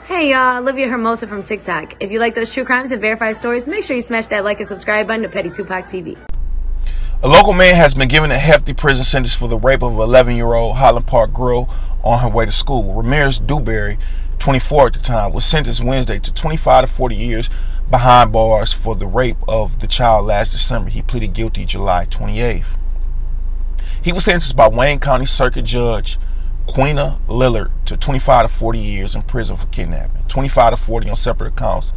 Hey y'all, Olivia Hermosa from TikTok. If you like those true crimes and verified stories, make sure you smash that like and subscribe button to Petty Tupac TV. A local man has been given a hefty prison sentence for the rape of an 11-year-old Highland Park girl on her way to school. Ramirez Dewberry, 24 at the time, was sentenced Wednesday to 25 to 40 years behind bars for the rape of the child last December. He pleaded guilty July 28th. He was sentenced by Wayne County Circuit Judge Quina Lillard to 25 to 40 years in prison for kidnapping, 25 to 40 on separate accounts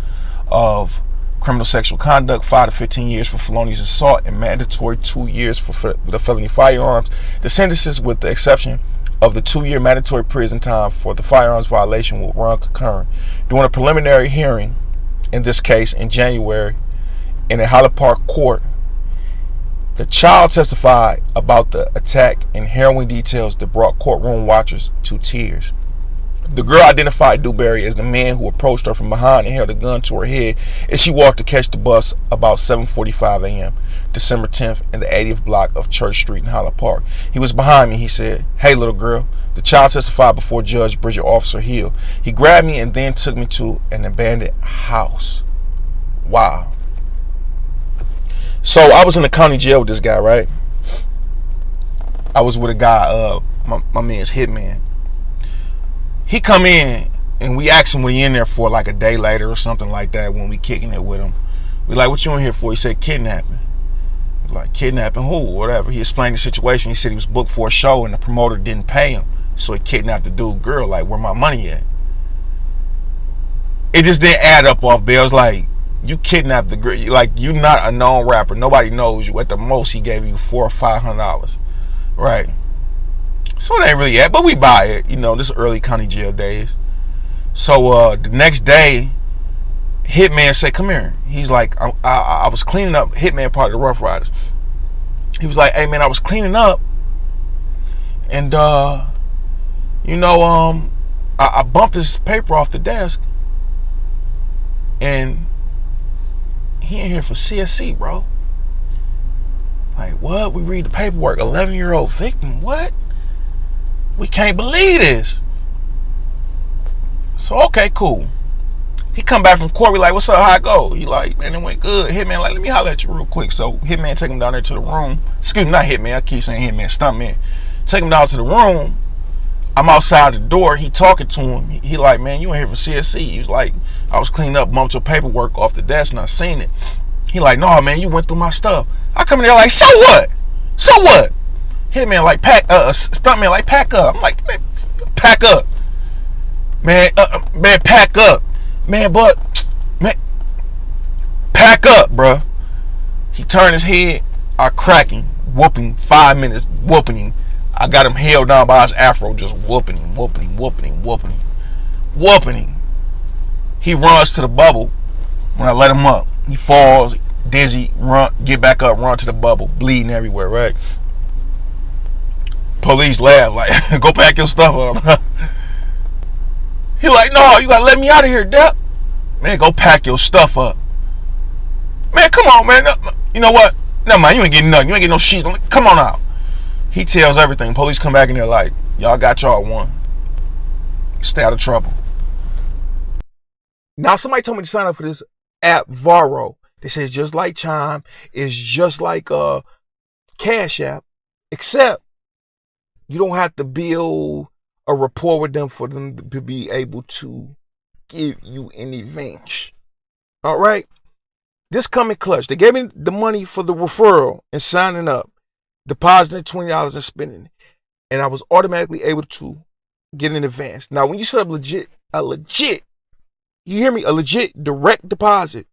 of criminal sexual conduct, 5 to 15 years for felonious assault, and mandatory 2 years for the felony firearms. The sentences, with the exception of the 2-year mandatory prison time for the firearms violation, will run concurrent. During a preliminary hearing in this case in January in a Highland Park court, the child testified about the attack and harrowing details that brought courtroom watchers to tears. The girl identified Dewberry as the man who approached her from behind and held a gun to her head as she walked to catch the bus about 7:45 a.m. December 10th in the 80th block of Church Street in Highland Park. He was behind me, he said. "Hey, little girl." The child testified before Judge Bridget Officer Hill. "He grabbed me and then took me to an abandoned house." Wow. So I was in the county jail with this guy, right? I was with a guy, my man's hitman. He come in and we asked him what he in there for, like a day later or something like that, when we kicking it with him. We like, "What you in here for?" He said, "Kidnapping." We're like, "Kidnapping who?" Whatever. He explained the situation. He said he was booked for a show and the promoter didn't pay him, so he kidnapped the dude girl. Like, where my money at? It just didn't add up off bills. Like, you kidnapped the girl. Like, you not a known rapper. Nobody knows you. At the most, he gave you $400 or $500, right? So it ain't really that, but we buy it. You know, this early county jail days. So the next day, hitman said, "Come here." He's like, I was cleaning up. Hitman, part of the Rough Riders. He was like, "Hey man, I was cleaning up, and I bumped this paper off the desk, and he in here for CSC, bro." Like, what? We read the paperwork. 11-year-old victim. What? We can't believe this. So, okay, cool. He come back from court. We like, "What's up? How it go?" He like, "Man, it went good." Hitman like, "Let me holler at you real quick." So Hitman take him down there to the room. Excuse me, not Hitman. I keep saying Hitman. Stuntman. Take him down to the room. I'm outside the door. He talking to him. He like, "Man, you in here for CSC?" He was like, "I was cleaning up, bumped your paperwork off the desk and I seen it." He like, "No, man, you went through my stuff." I come in there like, "So what? So what?" Hitman like, Stuntman like, "Pack up." I'm like, "Man, pack up, man, man, pack up, man, but man, pack up, bruh." He turned his head. I crack him, whooping 5 minutes, whooping him. I got him held down by his afro, just whooping him, whooping him, whooping him, whooping him, whooping him. He runs to the bubble. When I let him up, he falls, dizzy, run, get back up, run to the bubble, bleeding everywhere, right? Police laugh like, "Go pack your stuff up." He like, "No, you gotta let me out of here, Dep." "Man, go pack your stuff up." "Man, come on, man. You know what? Never mind, you ain't getting nothing. You ain't getting no sheets. Come on out." He tells everything. Police come back in there like, "Y'all got y'all one. Stay out of trouble." Now, somebody told me to sign up for this app, Varo. They say it's just like Chime. It's just like Cash App, except you don't have to build a rapport with them for them to be able to give you an advance. All right? This coming clutch, they gave me the money for the referral and signing up, depositing $20 and spending it, and I was automatically able to get an advance. Now, when you set up a legit, you hear me, a legit direct deposit,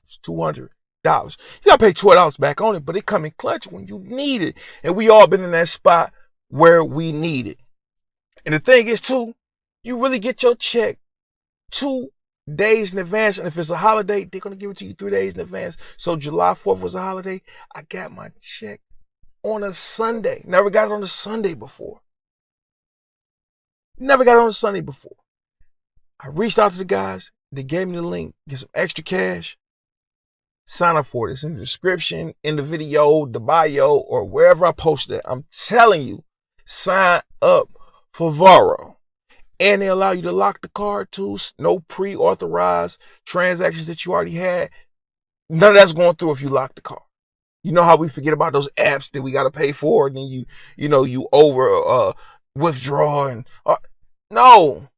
it's $200. You gotta pay $12 back on it, but it come in clutch when you need it. And we all been in that spot where we need it. And the thing is, too, you really get your check 2 days in advance. And if it's a holiday, they're going to give it to you 3 days in advance. So July 4th was a holiday. I got my check on a Sunday. Never got it on a Sunday before. Never got it on a Sunday before. I reached out to the guys. They gave me the link. Get some extra cash. Sign up for it. It's in the description, in the video, the bio, or wherever I posted it. I'm telling you, sign up for Varo. And they allow you to lock the card too. No pre-authorized transactions that you already had. None of that's going through if you lock the card. You know how we forget about those apps that we got to pay for, and then you over withdraw and no.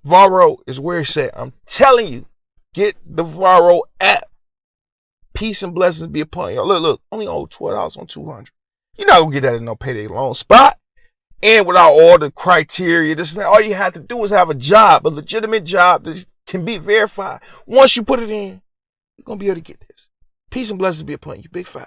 Varo is where it's at. I'm telling you, get the Varo app. Peace and blessings be upon you. Look, only owe $12 on 200. You're not gonna get that in no payday loan spot. And without all the criteria, all you have to do is have a job, a legitimate job that can be verified. Once you put it in, you're gonna be able to get this. Peace and blessings be upon you. Big 5.